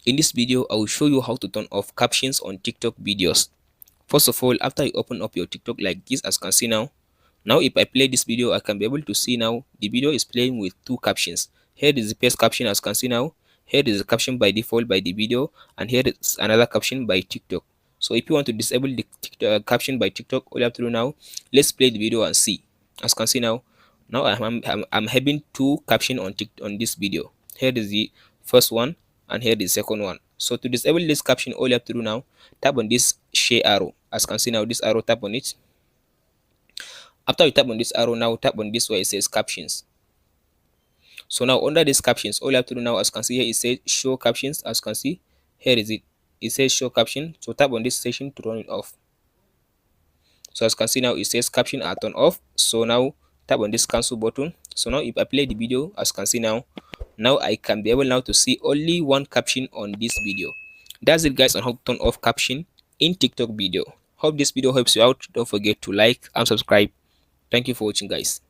In this video, I will show you how to turn off captions on TikTok videos. First of all, after you open up your TikTok like this, as you can see now, if I play this video, I can be able to see now the video is playing with two captions. Here is the first caption, as you can see now. Here is the caption by default by the video, and here is another caption by TikTok. So if you want to disable the caption by TikTok, all you have to do now, let's play the video and see. As you can see now, I'm having two captions on on this video. Here is the first one, and here is the second one. So to disable this caption, all you have to do now, tap on this share arrow. As you can see now, this arrow, tap on it. After you tap on this arrow, now tap on this where it says captions. So now under this captions, all you have to do now, as you can see here, it says show captions. As you can see, here is it. It says show caption. So tap on this section to turn it off. So as you can see now, it says caption are turned off. So now tap on this cancel button. So now if I play the video, as you can see now, I can be able now to see only one caption on this video. That's it guys on how to turn off caption in TikTok video. Hope this video helps you out. Don't forget to like and subscribe. Thank you for watching guys.